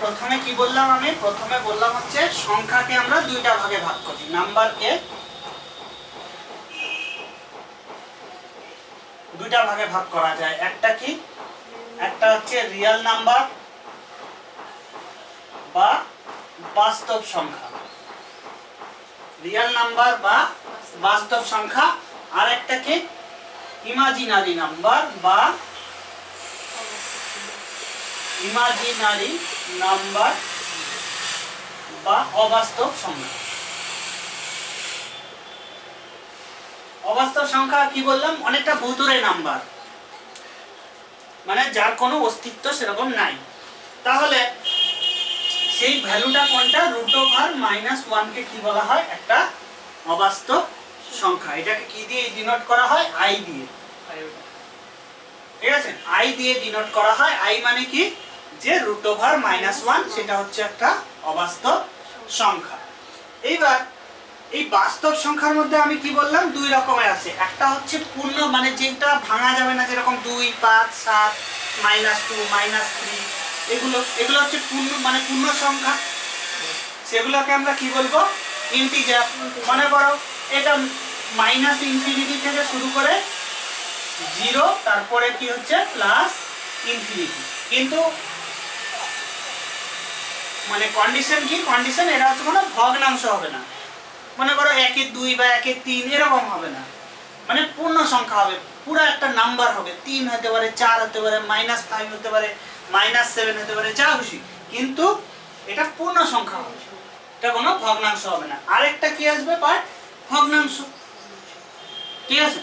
প্রথমে কি বললাম, আমি প্রথমে বললাম হচ্ছে সংখ্যাকে আমরা দুইটা ভাগে ভাগ করি। নাম্বারকে দুইটা ভাগে ভাগ করা যায়। একটা কি, একটা হচ্ছে রিয়েল নাম্বার বা বাস্তব সংখ্যা, রিয়েল নাম্বার বা বাস্তব সংখ্যা। আর একটা কি ইমাজিনারি নাম্বার বা ইমাজিনারি নাম্বার বা অবাস্তব সংখ্যা। অবাস্তব সংখ্যা কি বললাম, অনেকটা ভুতুড়ে নাম্বার, মানে যার কোনো অস্তিত্ব সেরকম নাই। তাহলে সেই ভ্যালুটা কোনটা, √(-1) কে কি বলা হয়, একটা অবাস্তব সংখ্যা। এটাকে কি দিয়ে ডিনোট করা হয়, i দিয়ে। ঠিক আছে, i দিয়ে ডিনোট করা হয়। i মানে কি, যে √(-1) সেটা হচ্ছে একটা অবাস্তব সংখ্যা। এইবার এই বাস্তব সংখ্যার মধ্যে আমি কি বললাম, দুই রকমের আছে। একটা হচ্ছে পূর্ণ, মানে যেটা ভাঙা যাবে না, যেরকম 2, 5, 7, -2, -3, এগুলো হচ্ছে পূর্ণ, মানে পূর্ণ সংখ্যা। সেগুলোকে আমরা কি বলবো, ইন্টিজার। মনে করো এটা -∞ থেকে শুরু করে 0, তারপরে কি হচ্ছে +∞। কিন্তু মানে কন্ডিশন কি, কন্ডিশন এটা হচ্ছে কোনো ভগ্নাংশ হবে না। মনে করো 1-2 বা 1-3 এরকম হবে না, মানে পূর্ণ সংখ্যা হবে, পুরো একটা নাম্বার হবে। 3 হতে পারে, 4 হতে পারে, -5 হতে পারে, -7 হতে পারে, যা খুশি, কিন্তু এটা পূর্ণ সংখ্যা হবে, এটা কোনো ভগ্নাংশ হবে না। আরেকটা কি আসবে পার্ট, ভগ্নাংশ। ঠিক আছে,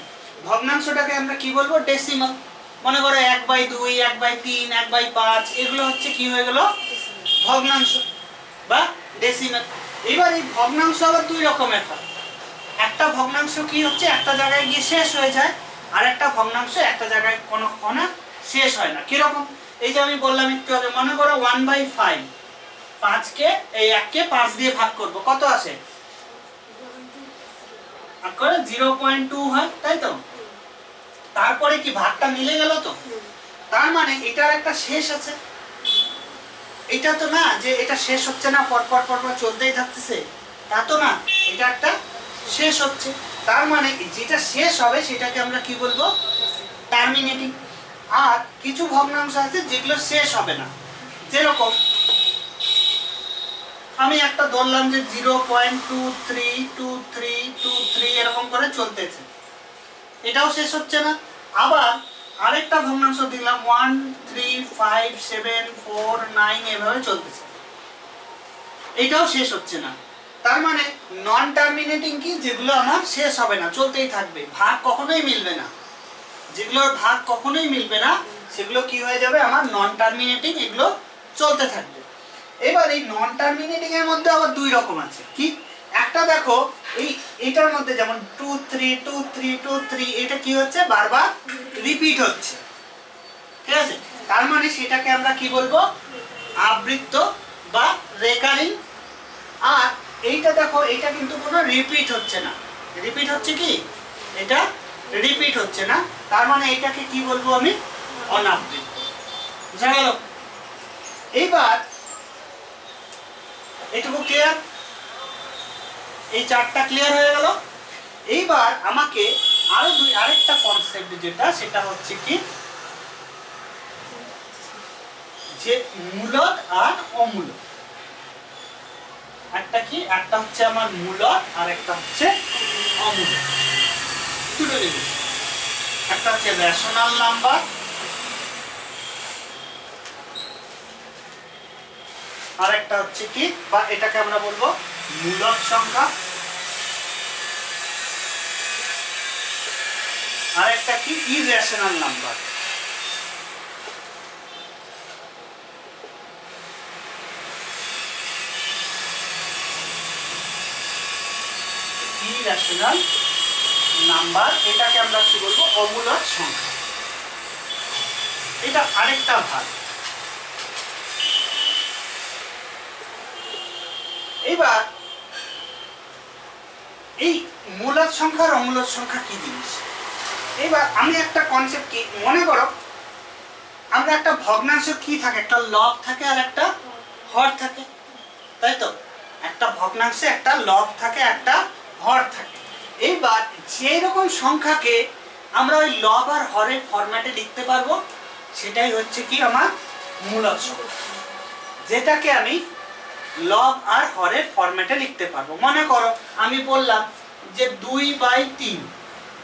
ভগ্নাংশটাকে আমরা কি বলবো, ডেসিমাল। মনে করো 1/2, 1/3, 1/5, এগুলো হচ্ছে কি হয়ে গেল, ভগ্নাংশ বা ডেসিমাল। এবার এই ভগ্নাংশ আবার দুই রকমের হয়। একটা ভগ্নাংশ কি হচ্ছে, একটা জায়গায় গিয়ে শেষ হয়ে যায়, আর একটা ভগ্নাংশ একটা জায়গায় কোনো শেষ হয় না। কিরকম, এই যে আমি বললাম একটু আগে, মনে করো 1/5, 5কে এই 1কে 5 দিয়ে ভাগ করব, কত আসে, 0.2 হয়, তাই তো? তারপরে কি ভাগটা মিলে গেল তো, তার মানে এটার একটা শেষ আছে। এটা তো না যে এটা শেষ হচ্ছে না, পরপর পরপর চলতেই থাকতেছে, তা তো না, এটা একটা শেষ হচ্ছে। তার মানে যেটা শেষ হবে সেটাকে আমরা কি বলবো, টার্মিনেটিং। আর কিছু ভগ্নাংশ আছে যেগুলো শেষ হবে না, যেরকম আমি একটা ধরলাম যে 0.232323 এরকম করে চলতেছে, এটাও শেষ হচ্ছে না। আবার আরেকটা ভগ্নাংশ দিলাম 1 3 5 7 4 9 এভাবে চলতেছে, এটাও শেষ হচ্ছে না। তার মানে নন টার্মিনেটিং কি, যেগুলো আমার শেষ হবে না, চলতেই থাকবে, ভাগ কখনোই মিলবে না, যেগুলোর ভাগ কখনোই মিলবে না সেগুলো কি হয়ে যাবে, আমার নন টার্মিনেটিং, এগুলো চলতে থাকবে। এবার এই নন টার্মিনেটিং এর মধ্যে আবার দুই রকম আছে। কি, একটা দেখো এইটার মধ্যে যেমন 2 3 2 3 2 3, এটা কি হচ্ছে, বারবার রিপিট হচ্ছে। ঠিক আছে, তার মানে সেটাকে আমরা কি বলবো, আবৃত্ত বা রেকারিং। আর এইটা দেখো, এটা কিন্তু কোনো রিপিট হচ্ছে না, রিপিট হচ্ছে কি, এটা রিপিট হচ্ছে না, তার মানে এটাকে কি বলবো আমি, অনাবৃত্ত। বুঝা গেল? এইবার এইটুকু ক্লিয়ার, এই চারটা ক্লিয়ার হয়ে গেল। এইবার আমাকে আরেকটা কনসেপ্ট যেটা, সেটা হচ্ছে কি, যে মূলদ আর অমূলদ। একটা কি, একটা হচ্ছে আমার মূলদ আর একটা হচ্ছে অমূলদ, দুটো জিনিস। একটা হচ্ছে রেশনাল নাম্বার আর একটা হচ্ছে কি, বা এটাকে আমরা বলবো মূলদ সংখ্যা, আর একটা কি, ইররেশনাল নাম্বার। ইররেশনাল নাম্বার, এটাকে আমরা কি বলবো, অমূলদ সংখ্যা। এটা আরেকটা ভাগ। এবার এই মূলদ সংখ্যা আর অমূলদ সংখ্যা কি জিনিস, এবার আমি একটা কনসেপ্ট কি, মনে করো আমরা একটা ভগ্নাংশ কি থাকে, একটা লব থাকে আর একটা হর থাকে, তাই তো? একটা ভগ্নাংশে একটা লব থাকে, একটা হর থাকে। এইবার যে রকম সংখ্যাকে আমরা ওই লব আর হরের ফরম্যাটে লিখতে পারবো সেটাই হচ্ছে কি আমার মূলদ সংখ্যা, যেটাকে আমি লব আর হরের ফরম্যাটে লিখতে পারবো। মনে করো আমি বললাম যে 2/3,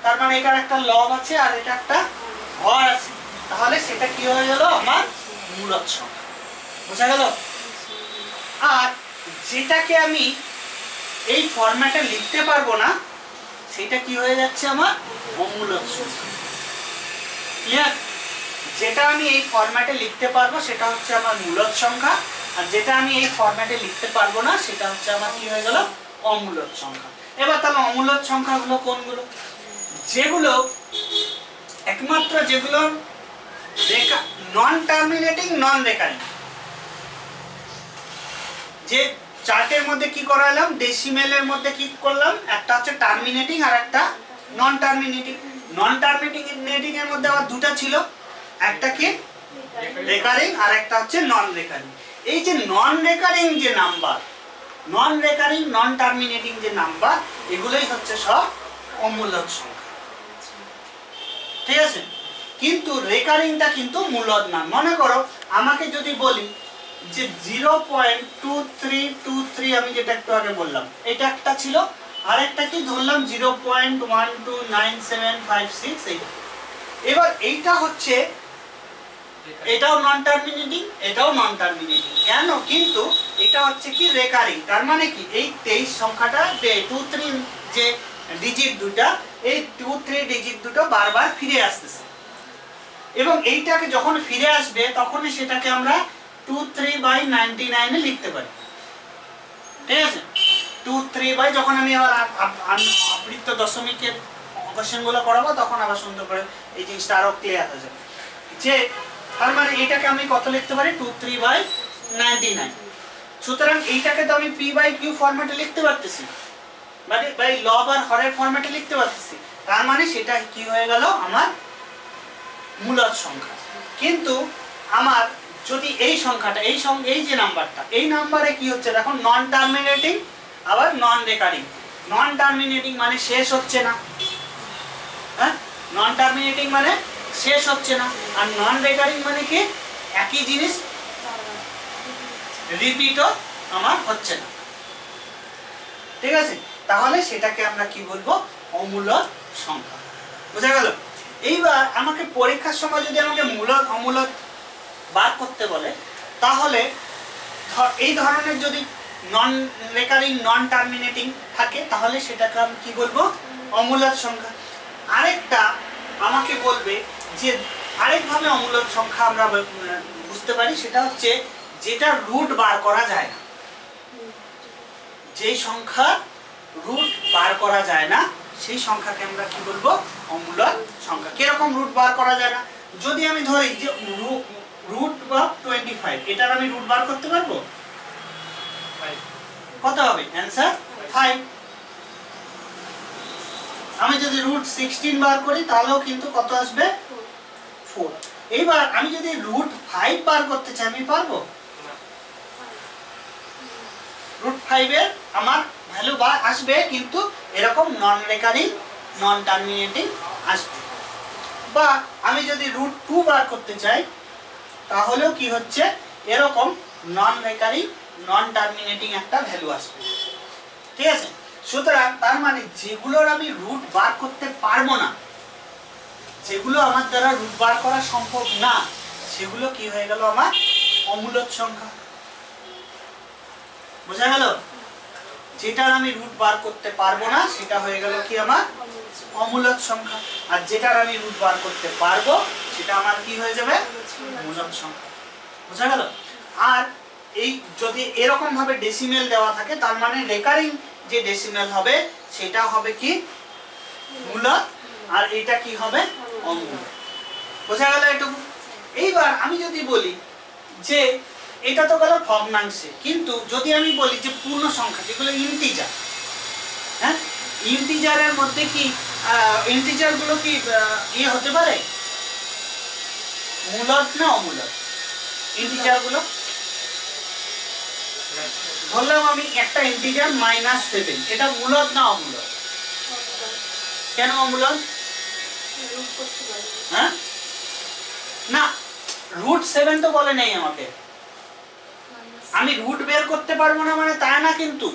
তার মানে এটার একটা লব আছে আর এটা একটা হর আছে, তাহলে সেটা কি হয়ে গেল আমার মূলদ সংখ্যা। বোঝা গেল? আর যেটাকে আমি এই ফরম্যাটে লিখতে পারবো না সেটা কি হয়ে যাচ্ছে আমার অমূলদ সংখ্যা। ক্লিয়ার? যেটা আমি এই ফরম্যাটে লিখতে পারবো সেটা হচ্ছে আমার মূলদ সংখ্যা, আর যেটা আমি এই ফরম্যাটে লিখতে পারবো না সেটা হচ্ছে আমার কি হয়ে গেল অমূলদ সংখ্যা। এবার তাহলে অমূলদ সংখ্যাগুলো কোনগুলো? যেগুলো একমাত্র যেগুলো নন টার্মিনেটিং, নন রেকারিং। যে চার্টের মধ্যে কি করালাম, ডেসিমেলের মধ্যে কি করলাম, একটা হচ্ছে টার্মিনেটিং আর একটা নন টার্মিনেটিং। নন টার্মিনেটিং এর মধ্যে আবার দুটো ছিল, একটা কি রেকারিং আর একটা হচ্ছে নন রেকারিং। এই যে নন রেকারিং যে নাম্বার, নন রেকারিং নন টার্মিনেটিং যে নাম্বার, এগুলোই হচ্ছে সব অমূলদ সংখ্যা। ঠিক আছে? কিন্তু রেকারিংটা কিন্তু মূলদ না। মনে করো আমাকে যদি বলি যে 0.2323, আমি যেটা একটু আগে বললাম এটা একটা ছিল, আর একটা কি ধরলাম 0.129756। এবার এইটা হচ্ছে, এটাও নন টার্মিনেটিং, এটাও নন টার্মিনেটিং। কেন? কিন্তু এটা হচ্ছে কি রেকারিং। তার মানে কি এই 23 সংখ্যাটা 23 যে ডিজিট দুটা, এই 23 ডিজিট দুটো বারবার ফিরে আসতেছে, এবং এইটাকে যখন ফিরে আসবে তখনই সেটাকে আমরা 23/99 এ লিখতে পারি। ঠিক আছে? 23 যখন আমি আবার আবৃত্ত দশমিকের কোশ্চেনগুলো করাবো তখন আবার সুন্দর করে এই জিনিসটা আরো ক্লিয়ার হয়ে যাবে। যে তার মানে এইটাকে আমি কত লিখতে পারি 23/99। সুতরাং এইটাকে তো আমি p/q ফরম্যাটে লিখতে পারতেছি, মানে বাই লব আর হরের ফরম্যাটে লিখতে পারতেছি। তার মানে সেটা কি হয়ে গেল আমার মূলদ সংখ্যা। কিন্তু আমার যদি এই সংখ্যাটা এই যে নাম্বারটা, এই নাম্বারে কি হচ্ছে দেখো, নন টার্মিনেটিং আবার নন রেকারিং। নন টার্মিনেটিং মানে শেষ হচ্ছে না, হ্যাঁ, নন টার্মিনেটিং মানে শেষ হচ্ছে না, আর নন রেকারিং মানে কি একই জিনিস রিপিটও আমার হচ্ছে না। ঠিক আছে? তাহলে সেটাকে আমরা কি বলবো অমূলদ সংখ্যা। বোঝা গেল? এইবার আমাকে পরীক্ষার সময় যদি আমাকে মূলদ অমূলদ বার করতে বলে, তাহলে এই ধরনের যদি নন রেকারিং নন টার্মিনেটিং থাকে তাহলে সেটাকে আমি কি বলবো অমূলদ সংখ্যা। আরেকটা আমাকে বলবে যে আরেকভাবে অমূলদ সংখ্যা আমরা বুঝতে পারি, সেটা হচ্ছে যেটা রুট বার করা যায় না। যে সংখ্যা রুট বার করা যায় না সেই সংখ্যাকে আমরা কি বলবো অমূলদ সংখ্যা। কিরকম রুট বার করা যায় না? যদি আমি ধরি যে রুট বা 25, এটার আমি রুট বার করতে পারবো? কত হবে অ্যান্সার? 5। আমি যদি রুট 16 বার করি তাহলেও কিন্তু কত আসবে? 4। এইবার আমি যদি রুট 5 বার করতে চাই আমি পারবো? রুট 5 এর আমার ভ্যালু বা আসবে, কিন্তু এরকম নন রেকারিং নন টার্মিনেটিং আসবে। বা আমি যদি রুট 2 বার করতে চাই তাহলেও কি হচ্ছে এরকম নন রেকারিং নন টার্মিনেটিং একটা ভ্যালু আসবে। ঠিক আছে? সুতরাং তার মানে যেগুলোর আমি রুট বার করতে পারবো না, যেগুলো আমার দ্বারা রুট বার করা সম্ভব না, সেগুলো কি হয়ে গেল আমার অমূলদ সংখ্যা। বোঝা গেল? যেটার আমি রুট বার করতে পারবো না সেটা হয়ে গেল কি আমার অমূলদ সংখ্যা, আর যেটার আমি রুট বার করতে পারবো সেটা আমার কি হয়ে যাবে মূলদ সংখ্যা। বোঝা গেল? আর এই যদি এরকম ভাবে ডেসিমেল দেওয়া থাকে তার মানে রেকারিং যে ডেসিমেল হবে সেটা হবে কি মূলদ, আর এটা কি হবে অমূলদ। বোঝা গেল এটুকু? এইবার আমি যদি বলি যে এটা তো গেল ভগ্নাংশে, কিন্তু যদি আমি বলি যে পূর্ণ সংখ্যা যেগুলো ইন্টিজার, হ্যাঁ, ইন্টিজারের মধ্যে কি ইন্টিজার গুলো কি ইয়ে হতে পারে মূলদ না অমূলদ? ইন্টিজার গুলো বললাম আমি একটা ইন্টিজার -7, এটা মূলদ না অমূলদ? কেন অমূলদ? হ্যাঁ না, √7 তো বলে নেই আমাকে। আমি রুট বের করতে পারবো না মানে তা না, কিন্তু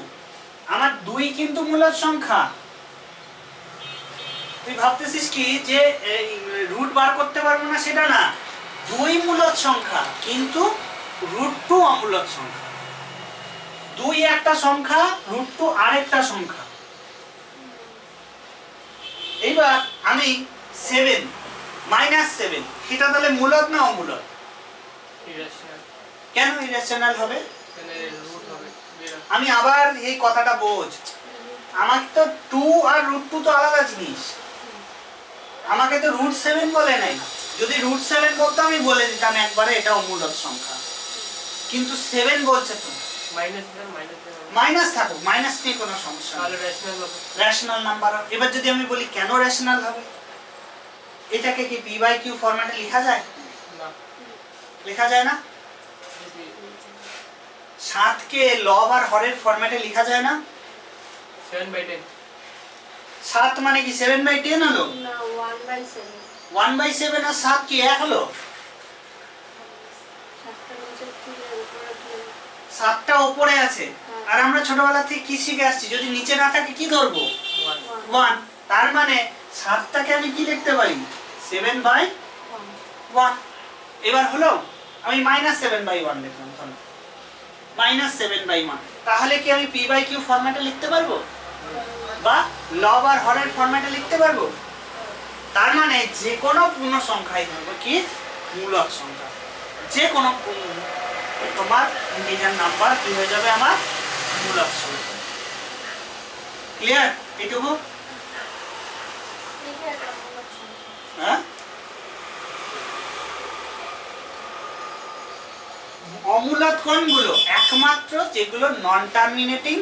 আমার 2 কিন্তু মূলদ সংখ্যা। তুই ভাবতেছিস কি যে রুট বার করতে পারবো না, সেটা না। 2 মূলদ সংখ্যা কিন্তু √2 অমূলদ সংখ্যা। 2 একটা সংখ্যা, √2 আরেকটা সংখ্যা। এইবার আমি 7 -7 এটা তাহলে মূলদ না অমূলদ? কেন ইরেশনাল হবে? আমি আবার এই কথাটা বোঝ, আমাকে তো 2 আর √2 তো আলাদা জিনিস। আমাকে তো √7 বলে নাই। যদি √7 বলতো আমি বলে দিতাম একবারে এটা অমূলদ সংখ্যা, কিন্তু 7 বলছে তো। মাইনাস থাকুক, মাইনাস নিয়ে কোনো সমস্যা নেই, রেশনাল নাম্বার। এবার যদি আমি বলি কেন রেশনাল হবে, এটাকে কি p/q ফরম্যাটে লেখা যায়? না, লেখা যায় না। 7 কে লব আর হরের ফরম্যাটে লেখা যায় না? 7/10। 7 মানে কি 7/10 হলো? না, 1/7। 1/7 আর 7 কি এক হলো? 7টা উপরে আছে, আর আমরা ছোটবেলা থেকে কি শিখে আসছি, যদি নিচে না থাকে কি ধরবো? 1। তার মানে 7টাকে আমি কি লিখতে পারি? 7/1। এবার হলো আমি -7/1 লিখলাম, তাহলে -7/1। তাহলে কি আমি p/q ফরম্যাটে লিখতে পারবো, বা লব আর হরের ফরম্যাটে লিখতে পারবো? তার মানে যে কোনো পূর্ণ সংখ্যাই হবে কি মূলদ সংখ্যা। যে কোনো তোমার ইন্টিজার নাম্বার কি হয়ে যাবে আমার মূলদ সংখ্যা। ক্লিয়ার এটুকু? হ্যাঁ, অমূলদ কোনগুলো? একমাত্র যেগুলো নন টার্মিনেটিং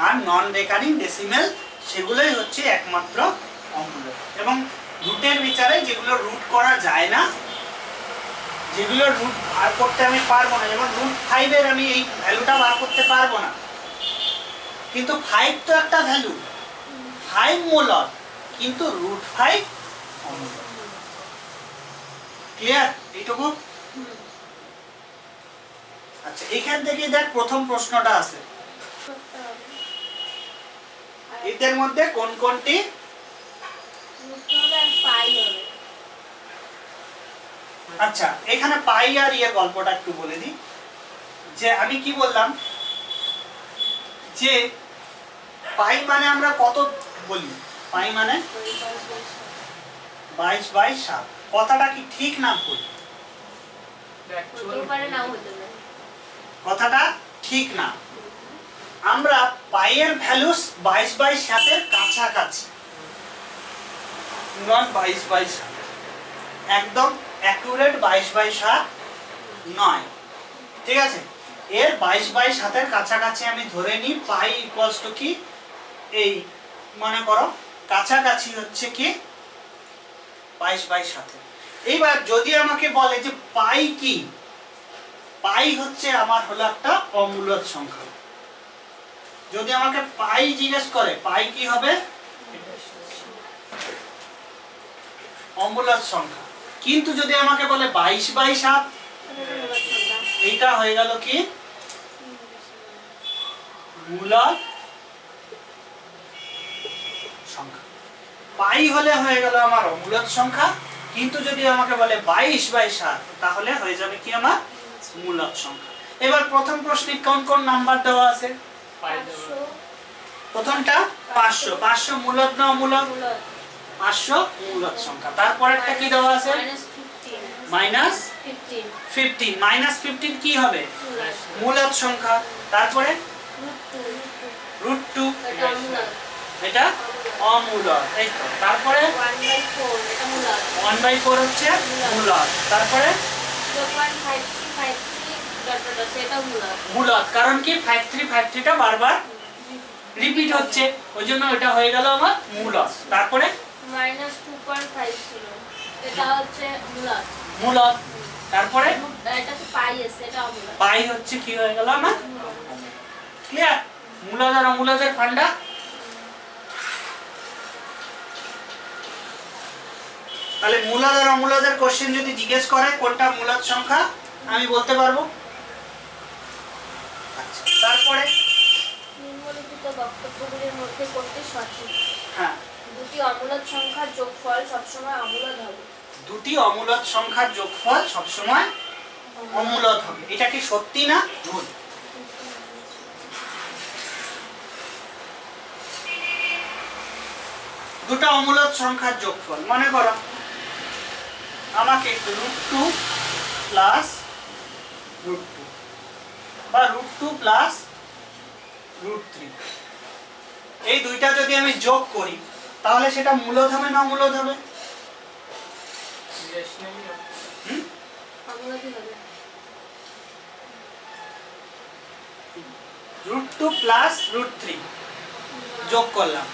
আর নন রেকারিং ডেসিমেল, সেগুলোই হচ্ছে একমাত্র অমূলদ। এবং রুটের বিচারে যেগুলো রুট করা যায় না, যেগুলো রুট বার করতে আমি পারবো না, যেমন √5 এর আমি এই ভ্যালুটা বার করতে পারবো না, কিন্তু 5 তো একটা ভ্যালু, 5 মূলদ, কিন্তু √5 অমূলদ। ক্লিয়ার এইটুকু? আচ্ছা, এখান থেকে দেখ প্রথম প্রশ্নটা আছে, এদের মধ্যে কোন কোনটি? আচ্ছা, এখানে পাই আর এর গল্পটা একটু বলে দিই। যে আমি কি বললাম, যে পাই মানে আমরা কত বলি? পাই মানে 22/7। কথাটা কি ঠিক না ভুল? কথাটা ঠিক না। আমরা পাইয়ের ভ্যালুস 22/7 এর কাছাকাছি, নট 22/7, একদম অ্যাকুরেট 22/7 নয়, ঠিক আছে? এর 22/7 এর কাছাকাছি আমি ধরে নিই পাই ইকুয়ালস টু কি, এই মনে করো কাছাকাছি হচ্ছে কি 22/7। এইবার যদি আমাকে বলে যে পাই কি, পাই হচ্ছে আমার হলো একটা অমূলদ সংখ্যা। যদি আমাকে পাই জিজ্ঞেস করে, পাই কি হবে? অমূলদ সংখ্যা। কিন্তু যদি আমাকে বলে 22/7, এইটা হয়ে গেল কি মূলদ সংখ্যা। পাই হলে হয়ে গেল আমার অমূলদ সংখ্যা, কিন্তু যদি আমাকে বলে 22/7, তাহলে হয়ে যাবে কি আমার মূলদ সংখ্যা। এবার প্রথম প্রশ্নে কোন কোন নাম্বার দেওয়া আছে? প্রথমটা 500। 500 মূলদ না অমূলদ? 500 মূলদ সংখ্যা। তারপরেরটা কি দেওয়া আছে? -15। -15 কি হবে? মূলদ সংখ্যা। তারপরে √2, এটা অমূলদ। এই তো। তারপরে 1/4 হচ্ছে মূলদ। তারপরে মূলদ, কারণ কি 53টা বারবার রিপিট হচ্ছে, ওই জন্য এটা হয়ে গেল আমার মূলদ। তারপরে -2.5 ছিল, এটা হচ্ছে মূলদ। মূলদ। তারপরে এটা হচ্ছে পাই আছে, এটা অমূলদ। পাই হচ্ছে কি হয়ে গেল আমার ক্লিয়ার? মূলদ আর অমূলদের ফান্ডা। তাহলে মূলদ আর অমূলদের কোশ্চেন যদি জিজ্ঞেস করে কোনটা মূলদ সংখ্যা আমি বলতে পারবো। আচ্ছা, তারপরে নিম্নলিখিত বক্তব্যগুলির মধ্যে কোনটি সঠিক? হ্যাঁ, দুটি অমূলদ সংখ্যার যোগফল সবসময় অমূলদ হবে। দুটি অমূলদ সংখ্যার যোগফল সবসময় অমূলদ হবে। এটা কি সত্যি না ভুল? দুটো অমূলদ সংখ্যার যোগফল, মনে করো আমাকে √2 প্লাস √2 বা √2 প্লাস √3 এই দুইটা যদি আমি যোগ করি তাহলে সেটা মূলদ হবে না অমূলদ হবে? রেশনালি অমূলদই হবে। √2 প্লাস √3 যোগ করলাম,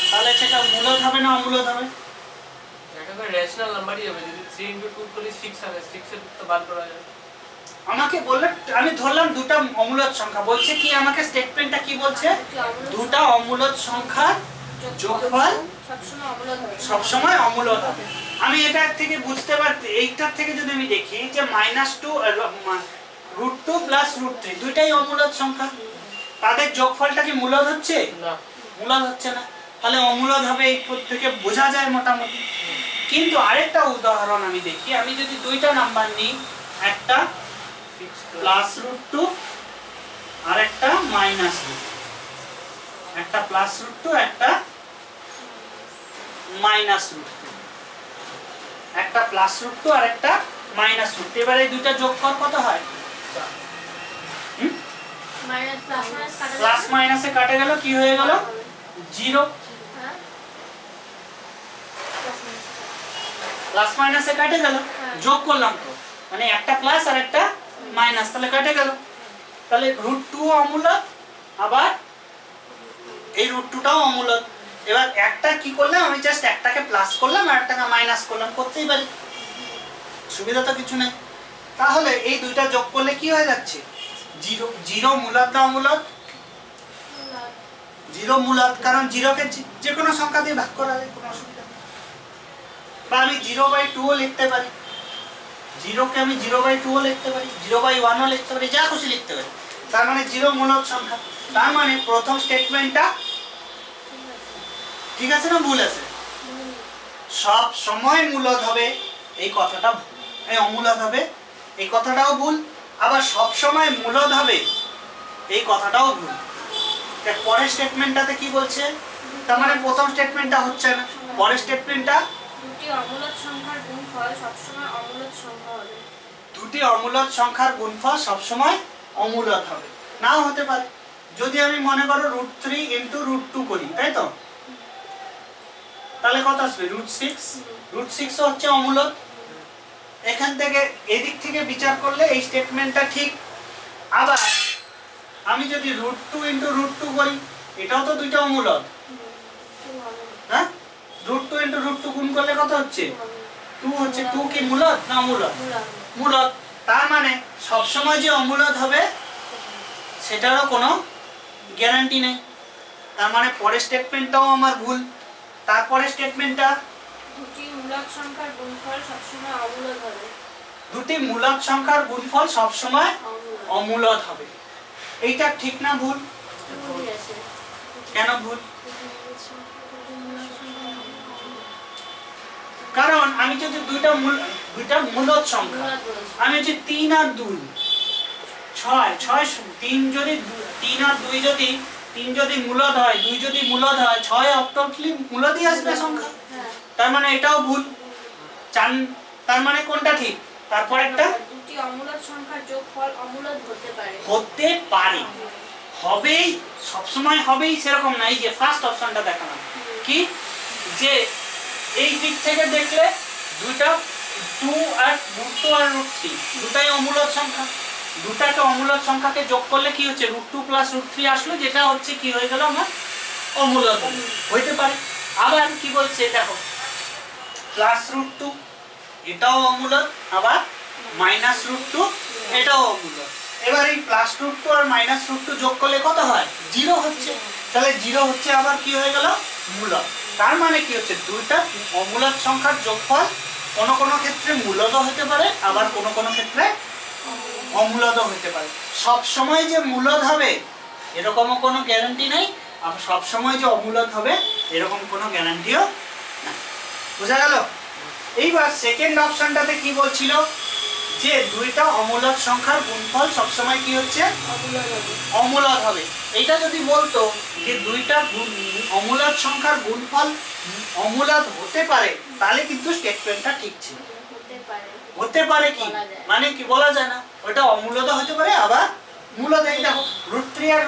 তাহলে সেটা মূলদ হবে না অমূলদ হবে? একেবারে রেশনাল নাম্বারই হবে। যদি 3 * 2 করলে 6 হবে, 6 এর তো বাদ করা যাবে। আমাকে বললে আমি ধরলাম দুটো অমূলদ সংখ্যা, বলছে কি আমাকে স্টেটমেন্টটা কি বলছে? দুটো অমূলদ সংখ্যার যোগফল সবসময় অমূলদ হবে। সবসময় অমূলদ হবে। আমি এটা থেকে বুঝতে পারছি, এইটার থেকে যদি আমি দেখি যে -2 √2 প্লাস √3 দুইটাই অমূলদ সংখ্যা, তাদের যোগফলটা কি মূলদ হচ্ছে? না, মূলদ হচ্ছে না, তাহলে অমূলদ হবে এই থেকে বোঝা যায় মোটামুটি। কিন্তু আরেকটা উদাহরণ আমি দেখি, আমি যদি দুইটা নাম্বার নিই, একটা 6 প্লাস √2 আর একটা মাইনাস √2, একটা প্লাস √2 একটা মাইনাস √2, একটা প্লাস √2 আর একটা মাইনাস √2, এবারে এই দুইটা যোগ কর কত হয়? মাইনাস প্লাস মাইনাস কাটা যাবে। প্লাস মাইনাসে কাটে গেল, কি হয়ে গেল? 0। হ্যাঁ, প্লাস মাইনাস কাটা। প্লাস মাইনাসে কাটে গেল, হ্যাঁ। যোগ করলাম তো, মানে একটা প্লাস আর একটা মাইনাস, তাহলে কাটে গেল। তাহলে √2 অমূলদ, আবার এই √2টাও অমূলদ। এবার একটা কি করলাম, আমি জাস্ট একটাকে প্লাস করলাম আর একটাকে মাইনাস করলাম, করতেই পারি, সুবিধা তো কিছু নেই। তাহলে এই দুইটা যোগ করলে কি হয়ে যাচ্ছে? 0। 0 মূলদ না অমূলদ? 0 মূলদ, কারণ 0কে যে কোনো সংখ্যা দিয়ে ভাগ করা যায়, কোনো অসুবিধা নেই। বা আমি 0/2 লিখতে পারি, 0কে আমি 0/2 লিখতে পারি, 0/1 লিখতে পারি, যা খুশি লিখতে পারি। তার মানে 0 মূলদ সংখ্যা। তার মানে প্রথম স্টেটমেন্টটা ঠিক আছে না ভুল আছে? সব সময় মূলদ হবে এই কথাটা ভুল, এই অমূলদ হবে এই কথাটাও ভুল, আবার সব সময় মূলদ হবে এই কথাটাও ভুল। এর পরের স্টেটমেন্টটাতে কি বলছে? তার মানে প্রথম স্টেটমেন্টটা হচ্ছে না, পরের স্টেটমেন্টটা দুটি অমূলদ সংখ্যার গুণফল সবসময় অমূলদ সংখ্যা হবে। দুটি অমূলদ সংখ্যার গুণফল সবসময় অমূলদ হবে, নাও হতে পারে। যদি আমি মনে করো √3 × √2 করি, তাই তো, তাহলে কত আসবে? √6। √6 হচ্ছে অমূলদ। এখান থেকে এদিক থেকে বিচার করলে এই স্টেটমেন্টটা ঠিক। আবার আমি যদি √2 × √2 করি, এটাও তো দুইটা অমূলদ। হ্যাঁ, √2 × √2 গুণ করলে কত হচ্ছে? 2 হচ্ছে। 2 কি মূলদ না অমূলদ? মূলদ। তার মানে সবসময় যে অমূলদ হবে সেটারও কোনো গ্যারান্টি নেই। তার মানে পরের স্টেটমেন্টটাও আমার ভুল। তারপরে স্টেটমেন্টটা দুটি মূলদ সংখ্যার গুণফল সবসময় অমূলদ হবে। দুটি মূলদ সংখ্যার গুণফল সবসময় অমূলদ। অমূলদ হবে। এইটা ঠিক না ভুল? ভুল আছে। কেন ভুল? দুটি মূলদ সংখ্যা কারণ আমি যদি দুইটা মূলদ সংখ্যা, মূলদ বলেছি। আমি হচ্ছে 3 আর 2 6 3 যদি 3 আর 2 যদি 3 যদি মূলদ হয়, 2 যদি মূলদ হয়, 6 অটোমেটিক্যালি মূলদই আসবে সংখ্যা। হ্যাঁ। তার মানে এটাও ভুল। তার মানে কোনটা ঠিক? তারপর একটা দুটি অমূলদ সংখ্যার যোগফল অমূলদ হতে পারে। হতে পারে, হবেই, সবসময় হবেই সেরকম না। এই যে ফার্স্ট অপশনটা দেখালাম কি, যে এই দিক থেকে দেখলে দুইটা 2 আর √2 আর √3 দুটাই অমূলদ সংখ্যা। দুটাকে অমূলদ সংখ্যাকে যোগ করলে কি হচ্ছে? √2 প্লাস √3 আসলো, যেটা হচ্ছে কি হয়ে গেল আমার অমূলদ হইতে পারে। আবার কি বলছে দেখো, প্লাস √2 এটাও অমূলদ, আবার মাইনাস √2 এটাও অমূলদ। এবার এই প্লাস রুট টু আর মাইনাস রুট টু যোগ করলে কত হয়? 0 হচ্ছে। তাহলে 0 হচ্ছে আবার কি হয়ে গেল? মূলদ। তার মানে কি হচ্ছে, দুইটা অমূলদ সংখ্যার যোগফল কোনো কোনো ক্ষেত্রে মূলদ হতে পারে, আবার কোনো কোনো ক্ষেত্রে অমূলদ হতে পারে। সব সময় যে মূলদ হবে এরকমও কোনো গ্যারান্টি নেই, আর সব সময় যে অমূলদ হবে এরকম কোনো গ্যারান্টিও না। বোঝা গেল? এইবার সেকেন্ড অপশনটাতে কি বলছিল, যে দুইটা অমূলদ সংখ্যার গুণফল সবসময় কি হচ্ছে? অমূলদ হবে। এটা যদি বলতো যে দুইটা অমূলদ সংখ্যার গুণফল অমূলদ হতে পারে, তাহলে কিন্তু স্টেটমেন্টটা ঠিক ছিল। হতে পারে কি মানে কি বলা যায় না, ওটা অমূলদ হতে পারে আবার মূলদ। এই দেখো √3 আর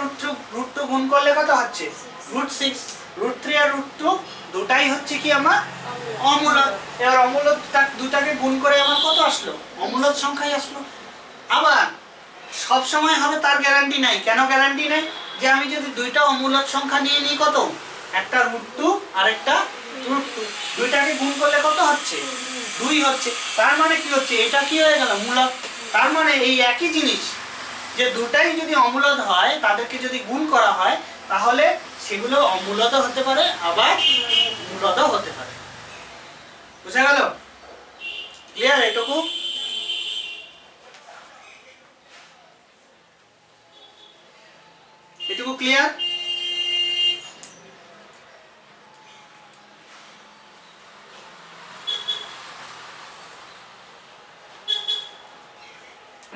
√2 গুণ করলে কত হচ্ছে? √6। √3 আর √2 দুটাই হচ্ছে কি আমার অমূলদ। এবার অমূলদ দুটাকে গুণ করে আমার কত আসলো? অমূলদ সংখ্যাই আসলো। আবার সব সময় হবে তার গ্যারান্টি নাই। কেন গ্যারান্টি নাই? যে আমি যদি দুইটা অমূলদ সংখ্যা নিয়ে নিই, কত? একটা √2 আর একটা √2, দুইটাকে গুণ করলে কত হচ্ছে? 2 হচ্ছে। তার মানে কি হচ্ছে, এটা কি হয়ে গেল? মূলদ। তার মানে এই একই জিনিস, যে দুটাই যদি অমূলদ হয় তাদেরকে যদি গুণ করা হয় তাহলে সেগুলো অমূলদ হতে পারে আবার মূলদ হতে পারে। বুঝা গেল? ক্লিয়ার এটুকু? এটুকু ক্লিয়ার?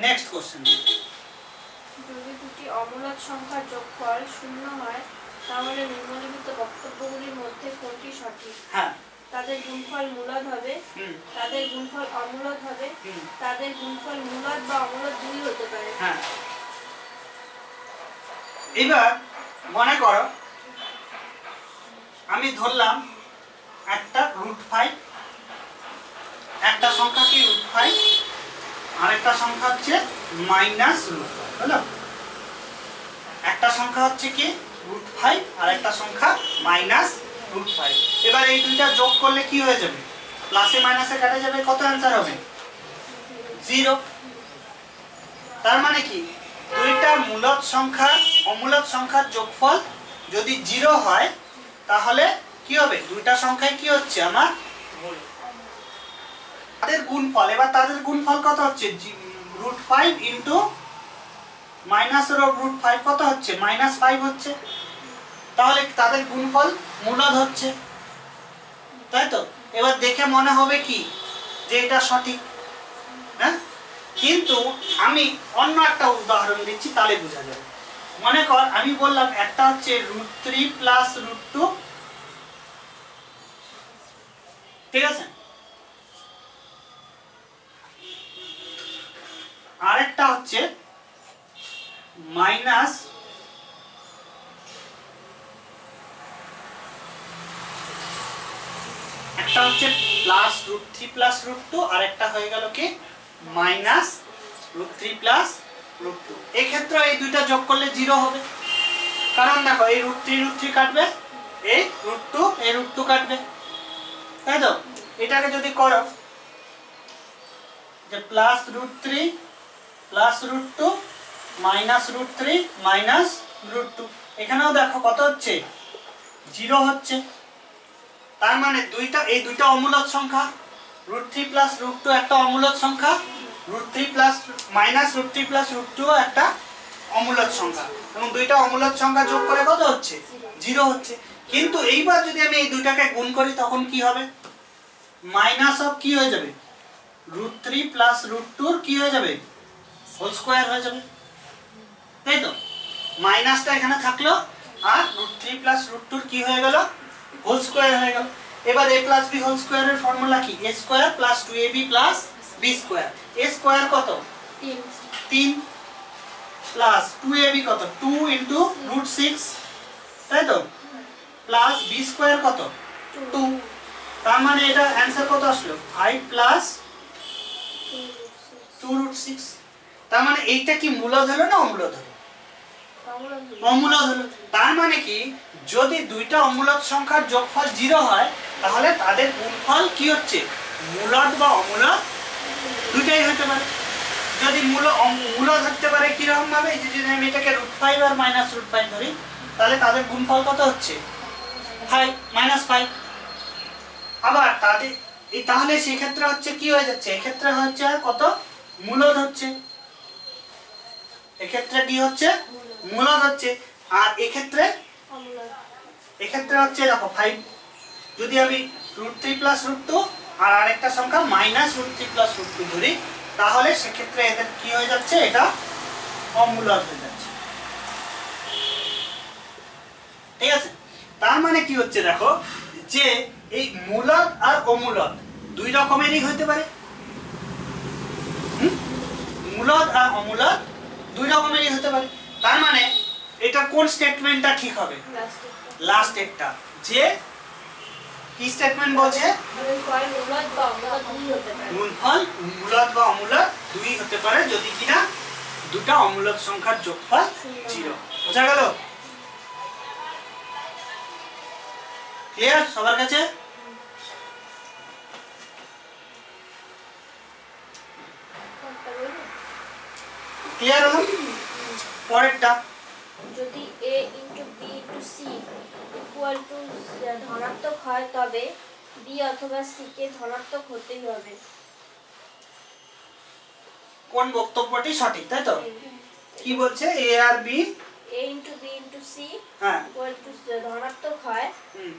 Next question. যদি দুটি অমূলদ সংখ্যার যোগফল 0 হয় তাহলে নিম্নলিখিত বক্তব্যগুলির মধ্যে কোনটি সঠিক? হ্যাঁ। তাদের গুণফল মূলদ হবে, তাদের গুণফল অমূলদ হবে, তাদের গুণফল মূলদ বা অমূলদ দুই হতে পারে। হ্যাঁ। এবার মনে করো আমি ধরলাম একটা √5, একটা সংখ্যা কি √5, আরেকটা সংখ্যা হচ্ছে -√5, হলো? একটা সংখ্যা হচ্ছে কি √5 আর একটা সংখ্যা -√5। এবার এই দুইটা যোগ করলে কি হয়ে যাবে? প্লাসে মাইনাসে কাটা যাবে, কত অ্যান্সার হবে? 0। তার মানে কি, দুইটা মূলদ সংখ্যা অমূলদ সংখ্যার যোগফল যদি 0 হয় তাহলে কি হবে? দুইটা সংখ্যায় কি হচ্ছে আমার? তাদের গুণফল। এবার তাদের গুণফল কত হচ্ছে? √5 ইন্টু -√5 কত হচ্ছে? -5 হচ্ছে। তাহলে তাদের গুণফল মূলদ হচ্ছে, তাই তো? এবার দেখে মনে হবে কি যে এটা সঠিক, হ্যাঁ? কিন্তু আমি অন্য একটা উদাহরণ দিচ্ছি, তাহলে বোঝা যাবে। মনে কর আমি বললাম একটা হচ্ছে √3 প্লাস √2, ঠিক আছে? আরেকটা হচ্ছে মাইনাস একটা হচ্ছে প্লাস √3 প্লাস √2, আর একটা হয়ে গেল কি -√3 প্লাস √2। এই ক্ষেত্রে এই দুইটা যোগ করলে 0 হবে, কারণ দেখো এই √3 কাটবে, এই √2 এই √2 কাটবে, তাই তো? এটাকে যদি করো যে প্লাস √3 প্লাস √2 -√3 -√2, এখানেও দেখো কত হচ্ছে? 0 হচ্ছে। তার মানে এই দুইটা অমূলদ সংখ্যা। √3 প্লাস √2 একটা অমূলদ সংখ্যা, √3 প্লাস -√3 প্লাস √2 একটা অমূলদ সংখ্যা, এবং দুইটা অমূলদ সংখ্যা যোগ করে কত হচ্ছে? 0 হচ্ছে। কিন্তু এইবার যদি আমি এই দুইটাকে গুণ করি তখন কি হবে? মাইনাস অফ কি হয়ে যাবে? √3 প্লাস √2 কি হয়ে যাবে? হোল স্কয়ার হয়ে যাবে, তাই তো? মাইনাসটা এখানে থাকলো আর √3 প্লাস √2 কি হয়ে গেল? হোল স্কয়ার হয়ে গেল। এবার a প্লাস b হোল স্কয়ারের ফর্মুলা কি? a square plus 2ab plus b square. a square কত? 3 প্লাস 2ab কত? 2 ইনটু √6, তাই তো? প্লাস b স্কয়ার কত? 2। তার মানে এটা অ্যানসার কত আসলো? 5 প্লাস 2√6। তার মানে এইটা কি মূলদ হলো না অমূলদ হলো? অমূলদ হলো। তার মানে কি, যদি দুইটা অমূলদ সংখ্যার যোগফল 0 হয় তাহলে তাদের গুণফল কি হচ্ছে? মূলদ বা অমূলদ দুইটাই হতে পারে। যদি মূল ধরতে পারে কিরকম ভাবে, এই যে যদি আমি এটাকে √5 আর -√5 ধরি, তাহলে তাদের গুণফল কত হচ্ছে 5 -5। আবার তাহলে সেই ক্ষেত্রে হচ্ছে কি হয়ে যাচ্ছে, এক্ষেত্রে হচ্ছে আর কত মূলদ হচ্ছে, এক্ষেত্রে কি হচ্ছে মূলদ হচ্ছে। আর এক্ষেত্রে হচ্ছে দেখো 5, যদি আমি √3 + √2 আর আরেকটা সংখ্যা -√3 + √2 ধরি, তাহলে সেক্ষেত্রে এদের কি হয়ে যাচ্ছে, এটা অমূলদ হয়ে যাচ্ছে। ঠিক আছে, তার মানে কি হচ্ছে দেখো, যে এই মূলদ আর অমূলদ দুই রকমেরই হতে পারে। মূলদ আর অমূলদ দুই রকমেরই হতে পারে। তার মানে এটা কোন স্টেটমেন্টটা ঠিক হবে, লাস্ট একটা, যে কি স্টেটমেন্ট বলছে, গুণফল মূলদ বা অমূলদ দুই হতে পারে যদি কিনা দুটা অমূলদ সংখ্যার যোগফল 0। বোঝা গেল? ক্লিয়ার সবার কাছে? ক্লিয়ার হলো? পরেরটা, যদি a × b × c ধনাত্মক হয় তবে b অথবা c কে ধনাত্মক হতেই হবে। কোন বক্তব্যটি সঠিক, তাই তো? কি বলছে, a R b a × b × c হ্যাঁ ধনাত্মক হয়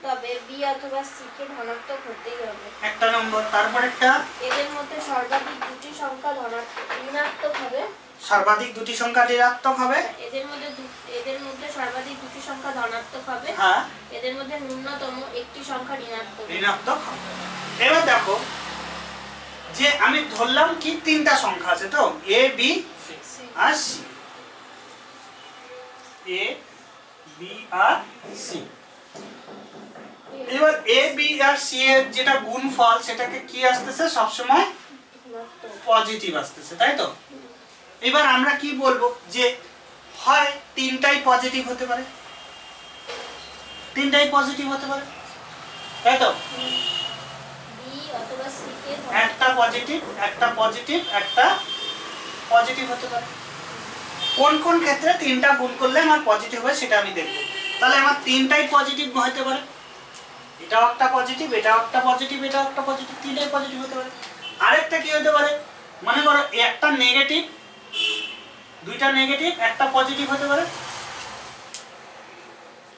তবে b অথবা c কে ধনাত্মক হতেই হবে। একটা নম্বর। তারপরেরটা, এদের মধ্যে সর্বাধিক দুটি সংখ্যা ঋণাত্মক হবে। সর্বাধিক দুটি সংখ্যা ঋণাত্মক হবে। এদের মধ্যে সর্বাধিক দুটি সংখ্যা ধনাত্মক হবে। হ্যাঁ, এদের মধ্যে ন্যূনতম একটি সংখ্যা ঋণাত্মক হবে। এবার দেখো, যে আমি ধরলাম কি তিনটা সংখ্যা আছে তো, a b R c, a b R c। এবার a b আর c এর যেটা গুণফল, সেটাকে কি আসতেছে সবসময় পজিটিভ আসতেছে, তাই তো? এবার আমরা কি বলবো, যে হয় তিনটাই পজিটিভ হতে পারে, তিনটাই পজিটিভ হতে পারে, তাই তো? একটা পজিটিভ একটা পজিটিভ একটা পজিটিভ হতে পারে। কোন কোন ক্ষেত্রে তিনটা গুণ করলে আমার পজিটিভ হয় সেটা আমি দেখব। তাহলে আমার তিনটাই পজিটিভ হতে পারে, এটাও একটা পজিটিভ, এটাও একটা পজিটিভ, এটাও একটা পজিটিভ, তিনটাই পজিটিভ হতে পারে। আরেকটা কি হতে পারে, মনে করো একটা নেগেটিভ, দুইটা নেগেটিভ, একটা পজিটিভ হতে পারে,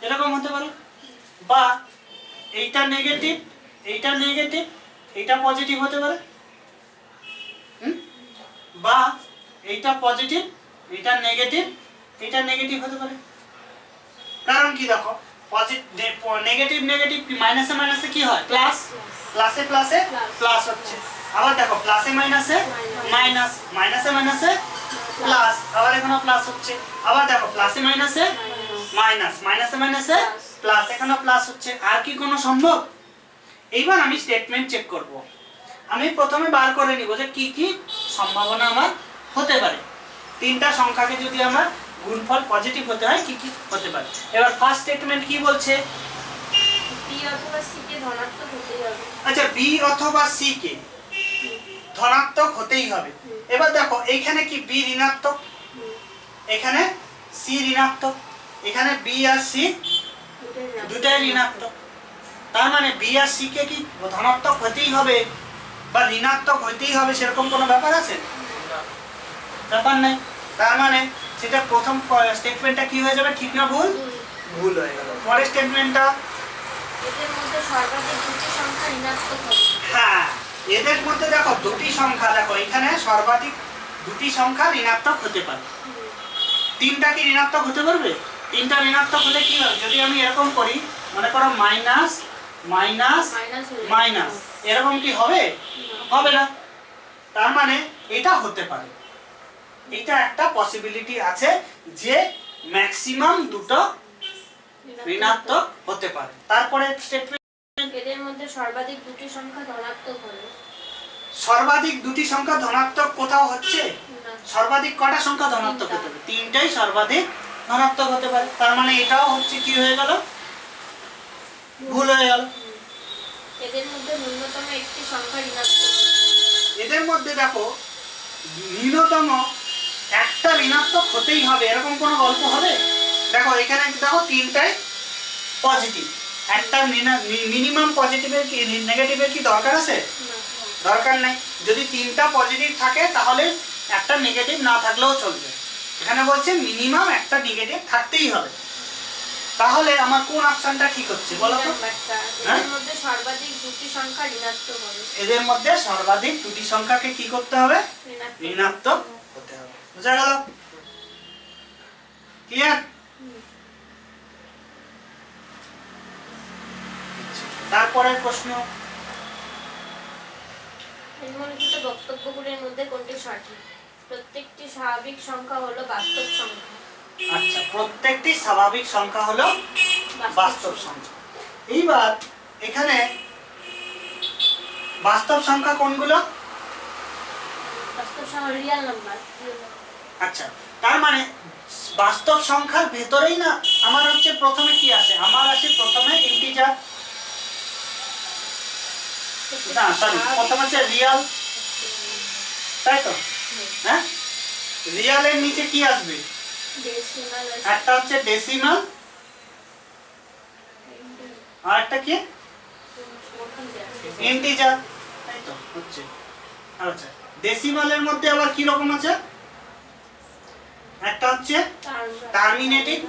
এরকম হতে পারে। বা এইটা নেগেটিভ, এইটা নেগেটিভ, এইটা পজিটিভ হতে পারে। বা এইটা পজিটিভ, এইটা নেগেটিভ, এইটা নেগেটিভ হতে পারে। কারণ কি দেখো, নেগেটিভ নেগেটিভ কি মাইনাসে মাইনাসে কি হয়, প্লাস, প্লাসে প্লাসে প্লাস হচ্ছে। আবার দেখো প্লাসে মাইনাসে মাইনাস, মাইনাসে মাইনাসে প্লাস, আবার এখানে প্লাস হচ্ছে। আবার দেখো প্লাসে মাইনাসে মাইনাস, মাইনাসে মাইনাসে প্লাস, এখানে প্লাস হচ্ছে। আর কি কোনো সম্ভব? এইবার আমি স্টেটমেন্ট চেক করব। আমি প্রথমে বার করে নিব যে কি কি সম্ভাবনা আমার হতে পারে, তিনটা সংখ্যাকে যদি আমার গুণফল পজিটিভ হতে হয় কি কি হতে পারে। এবার ফার্স্ট স্টেটমেন্ট কি বলছে, b অথবা c কে ধনাত্মক হতেই হবে। আচ্ছা, b অথবা c কে ধনাত্মক হতেই হবে। এবার দেখো এইখানে কি b ঋণাত্মক, এখানে c ঋণাত্মক, এখানে b আর c দুটাই ঋণাত্মক। তার মানে b আর c কে কি ধনাত্মক হতেই হবে বা ঋণাত্মক হতেই হবে সেরকম কোনো ব্যাপার আছে? ব্যাপার নাই। তার মানে সেটা প্রথম স্টেটমেন্টটা কি হয়ে যাবে, ঠিক না ভুল? ভুল হয়ে গেল। পরের স্টেটমেন্টটা, এদের মধ্যে সর্বাধিক দুটি সংখ্যা ঋণাত্মক হবে। হ্যাঁ, এদের মধ্যে দেখো দুটি সংখ্যা, দেখো এখানে সর্বাধিক দুটি সংখ্যা ঋণাত্মক হতে পারে। তিনটা কি ঋণাত্মক হতে পারবে? তিনটা ঋণাত্মক হলে কি হবে, যদি আমি এরকম করি, মনে করো মাইনাস মাইনাস মাইনাস, এরকম কি হবে? হবে না। তার মানে এটা হতে পারে, এটা একটা পসিবিলিটি আছে যে ম্যাক্সিমাম দুটো ঋণাত্মক হতে পারে। তারপরে স্টেটমেন্ট, এদের মধ্যে সর্বাধিক দুটি সংখ্যা ধনাত্মক হবে। সর্বাধিক দুটি সংখ্যা ধনাত্মক কোথাও হচ্ছে? সর্বাধিক কটা সংখ্যা ধনাত্মক হতে পারে? তিনটাই সর্বাধিক ধনাত্মক হতে পারে। তার মানে এটাও হচ্ছে কি হয়ে গেল, ভুল হয়ে গেল। এদের মধ্যে ন্যূনতম একটি সংখ্যা ঋণাত্মক হবে। এদের মধ্যে দেখো ন্যূনতম একটা ঋণাত্মক হতেই হবে, এরকম কোনো গল্প হবে? দেখো এখানে দেখো তিনটাই পজিটিভ, একটা মিনিমাম পজিটিভের কি নেগেটিভের কি দরকার আছে? দরকার নাই। যদি তিনটা পজিটিভ থাকে তাহলে একটা নেগেটিভ না থাকলেও চলবে। এখানে বলছে মিনিমাম একটা নেগেটিভ থাকতেই হবে। তাহলে আমার কোন অপশনটা ঠিক হচ্ছে বলো তো? এর মধ্যে সর্বাধিক দুটি সংখ্যা ঋণাত্মক হবে। এদের মধ্যে সর্বাধিক দুটি সংখ্যাকে কি করতে হবে? ঋণাত্মক হতে হবে। বুঝা গেল? ক্লিয়ার? তারপরের প্রশ্ন, নিম্নলিখিত বক্তব্যগুলির মধ্যে কোনটি সঠিক? প্রত্যেকটি স্বাভাবিক সংখ্যা হলো বাস্তব সংখ্যা। আচ্ছা, প্রত্যেকটি স্বাভাবিক সংখ্যা হলো বাস্তব সংখ্যা। এইবার এখানে বাস্তব সংখ্যা কোনগুলো? বাস্তব সংখ্যা রিয়েল নাম্বার। আচ্ছা, তার মানে বাস্তব সংখ্যার ভেতরেই না আমার হচ্ছে প্রথমে কি আসে? আমার আসে প্রথমে ইন্টিজার, না সরি, প্রথম হচ্ছে রিয়াল, তাই তো? হ্যাঁ, রিয়ালের নিচে কি আসবে? ডেসিমাল, একটা হচ্ছে ডেসিমাল, আর একটা কি? ইন্টিজার, তাই তো হচ্ছে। আচ্ছা, ডেসিমালের মধ্যে আবার কি রকম আছে? একটা হচ্ছে টার্মিনেটিভ,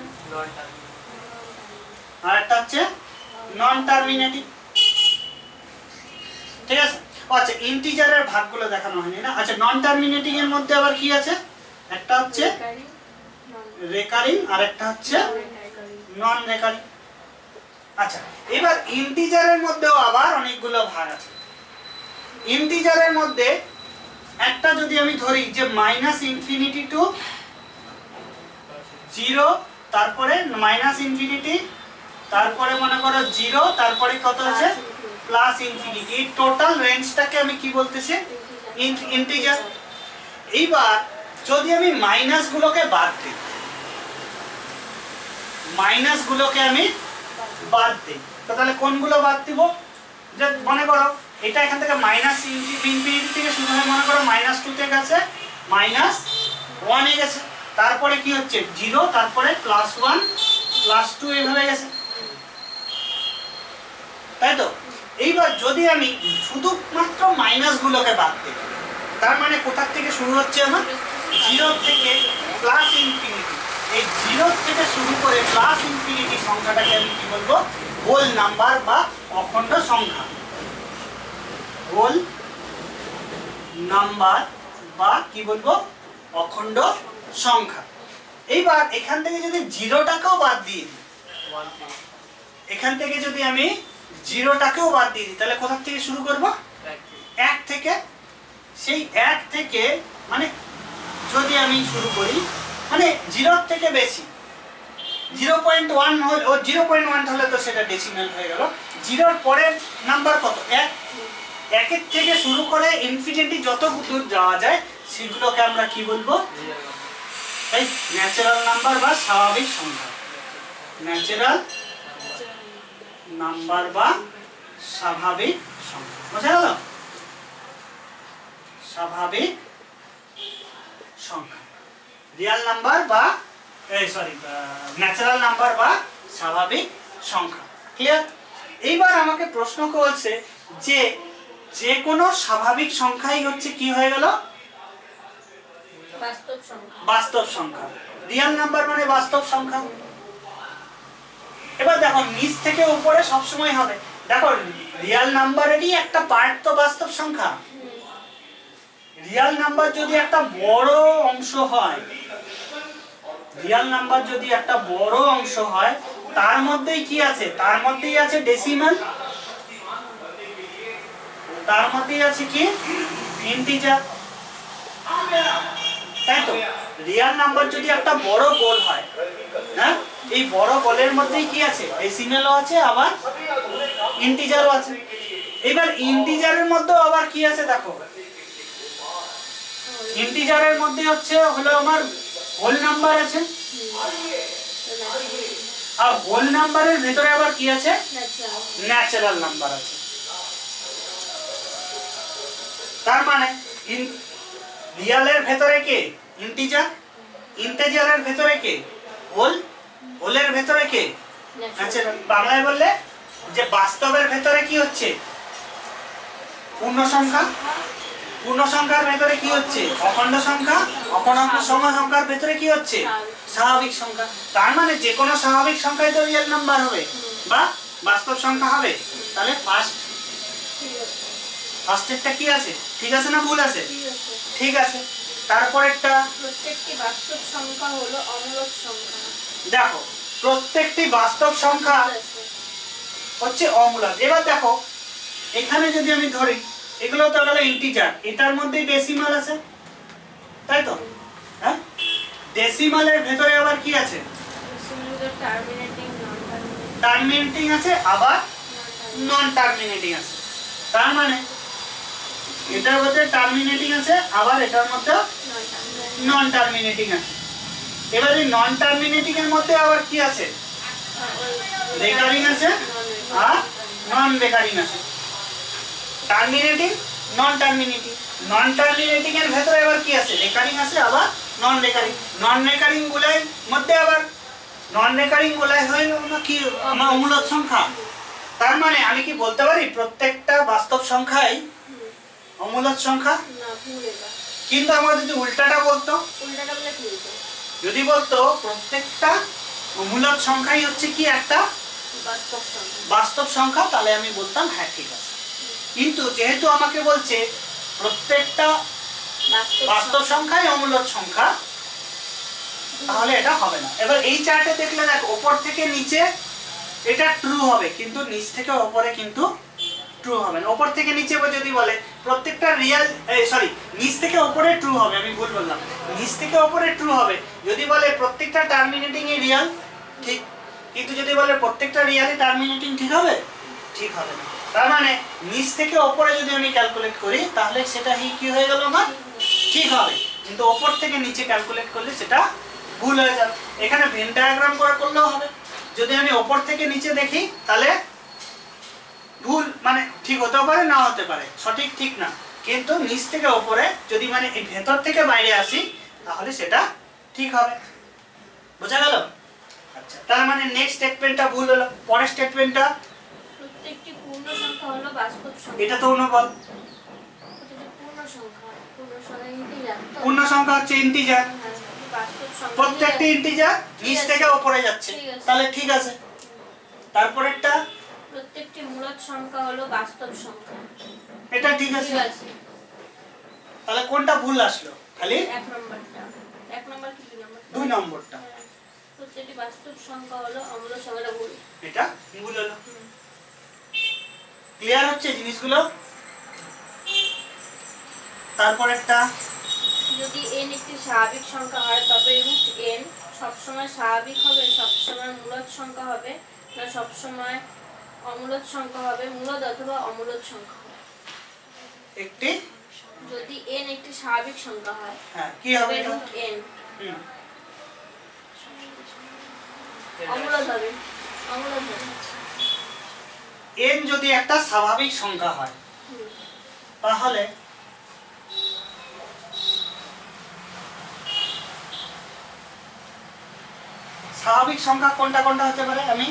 আর একটা হচ্ছে নন টার্মিনেটিভ। ঠিক আছে? আচ্ছা, ইন্টিজারের ভাগগুলো দেখানো হয়নি না। আচ্ছা, নন টার্মিনেটিং এর মধ্যে আবার কি আছে? একটা হচ্ছে রেকারিং, আর একটা হচ্ছে নন রেকারিং। আচ্ছা, এবার ইন্টিজারের মধ্যেও আবার অনেকগুলো ভাগ আছে। ইন্টিজারের মধ্যে একটা যদি আমি ধরি যে মাইনাস ইনফিনিটি টু 0, তারপরে মাইনাস ইনফিনিটি, তারপরে মনে করো 0, তারপরে কত আছে? Plus infinity. এই টোটাল রেঞ্জটাকে আমি কি বলতেছি? ইন্টিজার। এইবার যদি আমি মাইনাসগুলোকে বাদ দিই, মাইনাসগুলোকে আমি বাদ দিই, তো তাহলে কোনগুলো বাদ দিব? যে মনে করো এটা এখান থেকে মাইনাস ইনফিনিটি থেকে শুরু হয়ে মনে করো -2 তে গেছে, -1 এ গেছে, তারপরে কি হচ্ছে 0, তারপরে +1, +2 এইভাবে গেছে, তাই তো? এইবার যদি আমি শুধুমাত্র মাইনাসগুলোকে বাদ দিই, তার মানে কোথা থেকে শুরু হচ্ছে আমার? 0 থেকে প্লাস ইনফিনিটি। এই 0 থেকে শুরু করে প্লাস ইনফিনিটি সংখ্যাটাকে আমি কি বলবো? হোল নাম্বার বা অখণ্ড সংখ্যা। হোল নাম্বার বা কি বলবো? অখণ্ড সংখ্যা। এইবার এখান থেকে যদি 0টাকেও বাদ দিয়ে দিই, এখান থেকে যদি আমি 0টাকেও বাদ দিয়ে দিই, তাহলে কোথা থেকে শুরু করব? 1 থেকে। সেই 1 থেকে মানে যদি আমি শুরু করি, মানে 0 থেকে বেশি 0.1 হলে, ও 0.1 হলে তো সেটা ডেসিমাল হয়ে গেল। 0 এর পরের নাম্বার কত? 1। 1 এর থেকে শুরু করে ইনফিনিটি যত দূর যাওয়া যায় সেগুলোকে আমরা কি বলবো? এই ন্যাচারাল নাম্বার বা স্বাভাবিক সংখ্যা। ন্যাচারাল নাম্বার বা স্বাভাবিক সংখ্যা। বুঝা গেল? স্বাভাবিক সংখ্যা, রিয়াল নাম্বার বা ন্যাচারাল নাম্বার বা স্বাভাবিক সংখ্যা। ক্লিয়ার? এইবার আমাকে প্রশ্ন করছে যে যে কোনো স্বাভাবিক সংখ্যাই হচ্ছে কি হয়ে গেল? বাস্তব সংখ্যা। বাস্তব সংখ্যা। রিয়াল নাম্বার মানে বাস্তব সংখ্যা। এবার দেখো নিচ থেকে উপরে সব সময় হবে। দেখো রিয়াল নাম্বারেরই একটা পার্ট তো বাস্তব সংখ্যা। রিয়াল নাম্বার যদি একটা বড় অংশ হয়, রিয়াল নাম্বার যদি একটা বড় অংশ হয়, তার মধ্যেই কি আছে? তার মধ্যেই আছে ডেসিমাল, তার মধ্যেই আছে কি? ইন্টিজার, তাই তো? রিয়াল নাম্বার যদি একটা বড় গোল হয়, হ্যাঁ, এই বড় গোলের মধ্যেই কি আছে? ডেসিমালও আছে, আবার ইন্টিজারও আছে। এবার ইন্টিজারের মধ্যেও আবার কি আছে দেখো, ইন্টিজারের মধ্যে হলো আমার হোল নাম্বার আছে, আর হোল নাম্বারের ভিতরে আবার কি আছে? ন্যাচারাল নাম্বার আছে। তার মানে রিয়ালের ভেতরে কে ইন্টিজার, ইন্টিজারের ভেতরে কে হোল, হোলের ভেতরে কে ন্যাচারাল। বাংলায় বললে যে বাস্তবের ভেতরে কি হচ্ছে পূর্ণ সংখ্যা, পূর্ণ সংখ্যার ভেতরে কি হচ্ছে অখণ্ড সংখ্যা, অখণ্ড সংখ্যার ভেতরে কি হচ্ছে স্বাভাবিক সংখ্যা। তার মানে যে কোনো স্বাভাবিক সংখ্যাই তো রিয়েল নাম্বার হবে বা বাস্তব সংখ্যা হবে। তাহলে ফার্স্টেরটা কি আছে ঠিক আছে না ভুল আছে? ঠিক আছে। তারপরেরটা প্রত্যেকটি বাস্তব সংখ্যা হলো অমূলক সংখ্যা। দেখো প্রত্যেকটি বাস্তব সংখ্যা হচ্ছে অমূলক। এবার দেখো এখানে যদি আমি ধরি এগুলো তো গেল ইন্টিজার, এটার মধ্যেই ডেসিমাল আছে তাই তো? হ্যাঁ, ডেসিমালের ভেতরে আবার কি আছে টার্মিনেটিং আছে আবার নন টার্মিনেটিং আছে। তার মানে এটার মধ্যে টার্মিনেটিং আছে আবার এটার মধ্যে নন টার্মিনেটিং আছে। এবার এই নন টার্মিনেটিং এর মধ্যে আবার কি আছে রেকারিং আছে আর নন রেকারিং আছে। টার্মিনেটিং নন টার্মিনেটিং, নন টার্মিনেটিং এর ভেতরে আবার কি আছে রেকারিং আছে আবার নন রেকারিং। নন রেকারিং গুলাই মধ্যে আবার নন রেকারিং গুলাই হইল না কি আমার অমূলক সংখ্যা। তার মানে আমি কি বলতে পারি প্রত্যেকটা বাস্তব সংখ্যাই অমূলক সংখ্যা? কিন্তু আমরা যদি উল্টাটা বলতো, যদি বলতো প্রত্যেকটা অমূলক সংখ্যাই হচ্ছে কি একটা বাস্তব সংখ্যা, তাহলে আমি বলতাম হ্যাঁ ঠিক আছে। কিন্তু যেহেতু আমাকে বলছে প্রত্যেকটা বাস্তব সংখ্যাই অমূলক সংখ্যা, তাহলে এটা হবে না। এবার এই চার্টে দেখলে দেখ উপর থেকে নিচে এটা ট্রু হবে কিন্তু নিচ থেকে উপরে কিন্তু ট্রু হবে না। উপর থেকে নিচে যদি বলে প্রত্যেকটা রিয়েল সরি নিচ থেকে উপরে ট্রু হবে, আমি ভুল বললাম, নিচ থেকে উপরে ট্রু হবে যদি বলে প্রত্যেকটা টার্মিনেটিং এ রিয়েল ঠিক, কিন্তু যদি বলে প্রত্যেকটা রিয়েলি টার্মিনেটিং ঠিক হবে? ঠিক হবে না। তার মানে নিচ থেকে উপরে যদি আমি ক্যালকুলেট করি তাহলে সেটা কি হয়ে গেল না ঠিক হবে, কিন্তু উপর থেকে নিচে ক্যালকুলেট করলে সেটা ভুল হয়ে যাবে। এখানে ভেন ডায়াগ্রাম করে করলেও হবে। যদি আমি উপর থেকে নিচে দেখি তাহলে ভুল মানে ঠিক হতে পারে না হতে পারে, সঠিক ঠিক না, কিন্তু নিচ থেকে উপরে যদি মানে এই ভেতর থেকে বাইরে আসি তাহলে সেটা ঠিক হবে। বোঝা গেল? আচ্ছা, তার মানে নেক্সট স্টেটমেন্টটা ভুল হলো। পরের স্টেটমেন্টটা প্রত্যেকটি পূর্ণ সংখ্যা হলো বাস্তব সংখ্যা। এটা তো অন্য বল। পূর্ণ সংখ্যা হচ্ছে ইন্টিজার, প্রত্যেকটি ইন্টিজার নিচ থেকে উপরে যাচ্ছে, তাহলে ঠিক আছে। তারপরেরটা প্রত্যেকটি মূলদ সংখ্যা হলো বাস্তব সংখ্যা। এটা ঠিক আছে। তাহলে কোনটা ভুল আসলো? খালি এক নম্বরটা। এক নম্বর কি দুই নম্বর? দুই নম্বরটা। প্রত্যেকটি বাস্তব সংখ্যা হলো অমূলক সংখ্যাটা ভুল। এটা ভুল হলো। ক্লিয়ার হচ্ছে জিনিসগুলো? তারপরেরটা যদি n একটি স্বাভাবিক সংখ্যা হয় তবে রুট n সবসময় স্বাভাবিক হবে, সবসময় মূলদ সংখ্যা হবে না সবসময় অমূলদ সংখ্যা হবে, মূলদ অথবা অমূলদ সংখ্যা হবে। একটি যদি n একটি স্বাভাবিক সংখ্যা হয় হ্যাঁ কি হবে রুট n অমূলদ হবে, অমূলদ হবে। n যদি একটা স্বাভাবিক সংখ্যা হয় তাহলে স্বাভাবিক সংখ্যা কোনটা কোনটা হতে পারে? আমি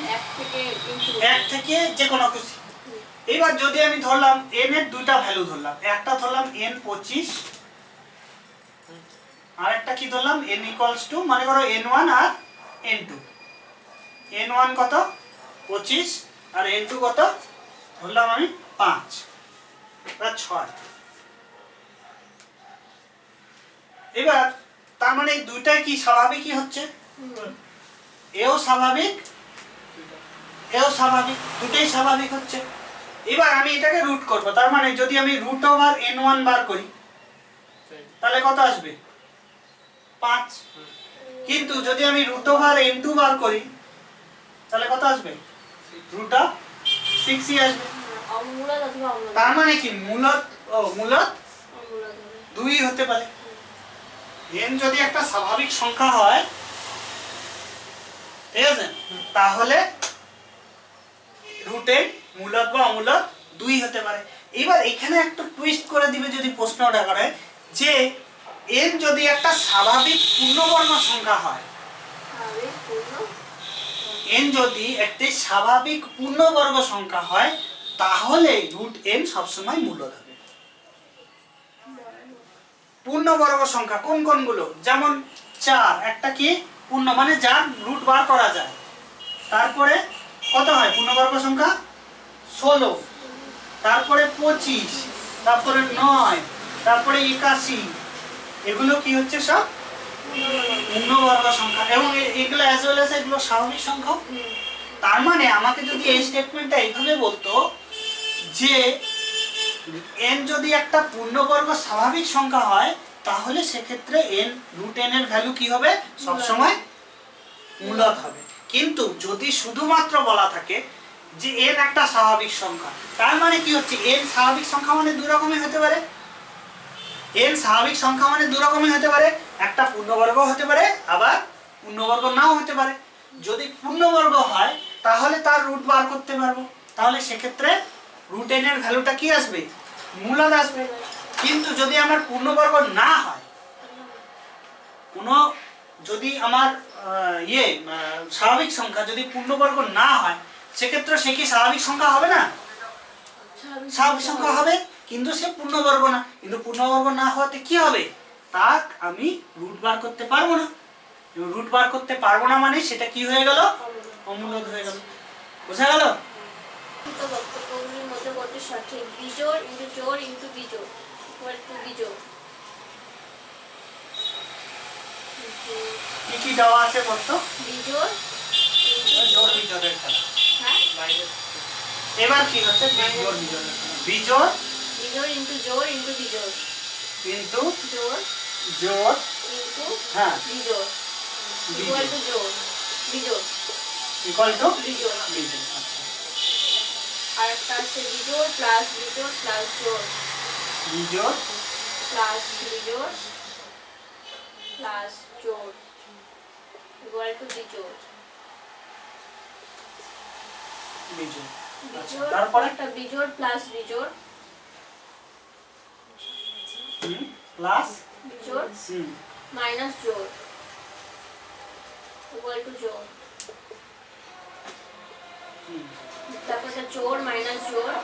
এক থেকে যে কোনো খুশি। এবার যদি আমি ধরলাম n এর দুইটা ভ্যালু ধরলাম, একটা ধরলাম n 25 আর একটা কি ধরলাম n ইকুয়ালস টু মানে করো n1 আর n2। n1 কত 25 আর n2 কত ধরলাম আমি 5 বা 6। এবার তার মানে এই দুইটাই কি স্বাভাবিকই হচ্ছে, এও স্বাভাবিক এও স্বাভাবিক, দুটোই স্বাভাবিক হচ্ছে। এবার আমি এটাকে রুট করব, তার মানে যদি আমি রুট ওভার n1 বার করি তাহলে কত আসবে 5, কিন্তু যদি আমি রুট ওভার n2 বার করি তাহলে কত আসবে রুট অফ 6ই আসবে। তার মানে কি মূলত মূলত 2 হতে পারে। n যদি একটা স্বাভাবিক সংখ্যা হয় ঠিক আছে তাহলে রুটের মূলদ বা অমূলদ 2 হতে পারে। এবার এখানে একটা টুইস্ট করে দিবে যদি প্রশ্নটা করে যে n যদি একটা স্বাভাবিক পূর্ণবর্গ সংখ্যা হয়, স্বাভাবিক পূর্ণ n যদি একটি স্বাভাবিক পূর্ণবর্গ সংখ্যা হয়, তাহলে √n সবসময় মূল্য হবে। পূর্ণবর্গ সংখ্যা কোন কোনগুলো? যেমন 4 একটা কি পূর্ণ, মানে যার রুট বার করা যায়। তারপরে কত হয় পূর্ণবর্গ সংখ্যা? 16, তারপরে 25, তারপরে 9, তারপরে 81। এগুলো কি হচ্ছে? সব পূর্ণবর্গ সংখ্যা, এবং এগুলো অ্যাজ ওয়েল অ্যাজ এগুলো স্বাভাবিক সংখ্যা। তার মানে আমাকে যদি এই স্টেটমেন্টটা এইভাবে বলতো যে n যদি একটা পূর্ণবর্গ স্বাভাবিক সংখ্যা হয়, তাহলে সেক্ষেত্রে √n এর ভ্যালু কি হবে? সবসময় মূলদ হবে। কিন্তু যদি শুধুমাত্র বলা থাকে যে n একটা স্বাভাবিক সংখ্যা, তার মানে কি হচ্ছে? n স্বাভাবিক সংখ্যা মানে দুই রকমের হতে পারে। n স্বাভাবিক সংখ্যা মানে দুই রকমের হতে পারে, একটা পূর্ণবর্গ হতে পারে, আবার পূর্ণবর্গ নাও হতে পারে। যদি পূর্ণবর্গ হয় তাহলে তার রুট বার করতে পারবো, তাহলে সেক্ষেত্রে √n এর ভ্যালুটা কি আসবে? মূলদ আসবে। কিন্তু যদি আমার পূর্ণবর্গ না হয়, কোনো যদি আমার স্বাভাবিক সংখ্যা যদি পূর্ণবর্গ না হয়, সেক্ষেত্রে সে কি স্বাভাবিক সংখ্যা হবে না? স্বাভাবিক সংখ্যা হবে, কিন্তু সে পূর্ণবর্গ না। কিন্তু পূর্ণবর্গ না হওয়াতে কি হবে? তা আমি রুট বার করতে পারবো না। রুট বার করতে পারবো না মানে সেটা কি হয়ে গেল? অমূলদ হয়ে গেল। বোঝা গেল? বক্তব্যগুলির মধ্যে কোনটি সঠিক? বিজোড় ইন্টু জোড় ইন্টু বিজোড় ইকুয়াল টু বিজোড়। কি কি দেওয়া আছে বলতো? বিজোড় জোড় বিজোড়ের খেলা। হ্যাঁ, এবার কি হচ্ছে? বিজোড় বিজোড়ের খেলা। বিজোড় বিজোড় ইন্টু জোড় ইন্টু বিজোড় কিন্তু জোড় জোড়, ইন্টু হ্যাঁ, বিজোড় ইকুয়াল টু জোড় বিজোড় ইকুয়াল টু বিজোড়। বিজোড়। আচ্ছা, আর একটা আছে বিজোড় প্লাস বিজোড় প্লাস জোড় বিজোড় প্লাস বিজোড় প্লাস জোড় ইকুয়াল টু বিজোড়। বিজোড়। আচ্ছা, বিজোড় তারপরে একটা বিজোড় প্লাস বিজোড় প্লাস বিজোড় মাইনাস জোড় ইকুয়াল টু জোড়। তারপর জোড় মাইনাস জোড়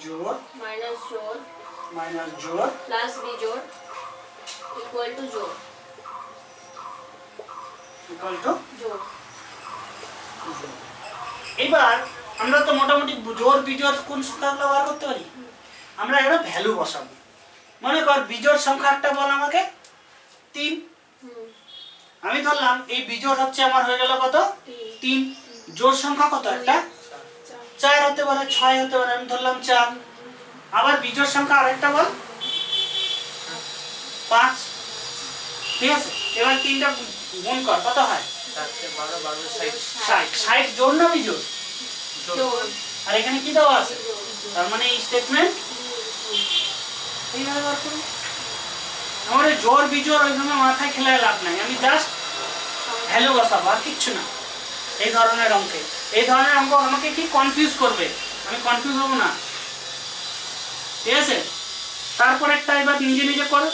জোড় মাইনাস জোড় মাইনাস জোড় প্লাস বিজোড় ইকুয়াল টু জোড় ইকুয়াল টু। জোড়। এবার আমরা তো মোটামুটি জোড় বিজোড় কোন সংখ্যাগুলো বার করতে পারি। আমরা এখানে ভ্যালু বসাবো। মনে কর বিজোড় সংখ্যা একটা বল আমাকে 3। আমি ধরলাম এই বিজোড় হচ্ছে আমার হয়ে গেল কত? 3। জোড় সংখ্যা কত? একটা 4 হতে পারে, 6 হতে পারে, আমি ধরলাম 4। আবার বিজোড় সংখ্যা আরেকটা বল 5। ঠিক আছে, এবার 3টা গুণ কর, কত হয়? 60। 60 জোড় না বিজোড়? জোড়। আর এখানে কি দেওয়া আছে? তার মানে এই স্টেটমেন্ট এইভাবে বার করব। আমার জোড় বিজোড় ওইভাবে মাথায় খেলায় লাভ নাই, আমি জাস্ট ভ্যালু বসাবো, আর কিচ্ছু না। এই ধরনের অঙ্কে, এই ধরনের অঙ্ক আমাকে কি কনফিউজ করবে, আমি কনফিউজ হব না। ঠিক আছে, তারপর একটা এবার নিজে নিজে করো।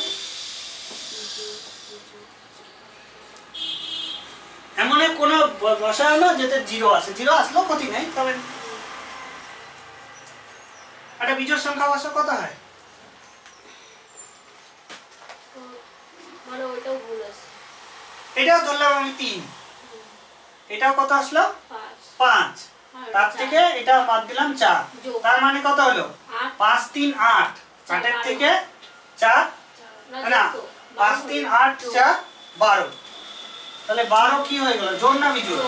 এমন কোনো বসায় না যেতে 0 আসে, 0 আসলেও ক্ষতি নেই, তবে একটা বিজোড় সংখ্যা বসা কত হয়? মানে ওইটাও ভুল আছে। এটাও ধরলাম আমি 3, এটাও কত আসলো? 5। তার থেকে এটা বাদ দিলাম 4, তার মানে কত হলো? 5 3 8, 8 থেকে 4 না 5 3 8 4 12। তাহলে 12 কি হয়ে গেল? জোড় না বিজোড়?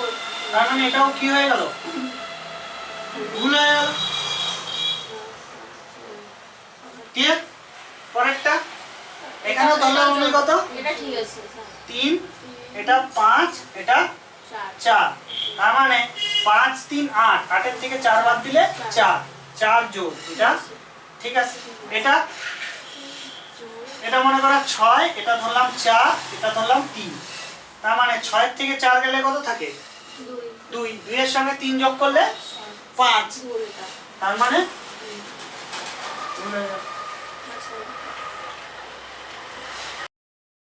তার মানে এটাও কি হয়ে গেল? ভুল হয়ে গেল। ক্লিয়ার? পরেরটা এখানে ধরলাম আমি কত? এটা ঠিক আছে। 3, এটা 5, এটা 4। তার মানে 5 3 8, 8 এর থেকে 4 বাদ দিলে 4, 4 জোড় এটা ঠিক আছে। এটা এটা মনে করা 6, এটা ধরলাম 4, এটা ধরলাম 3। তার মানে 6 এর থেকে 4 গেলে কত থাকে? 2। 2 এর সঙ্গে 3 যোগ করলে 5। তার মানে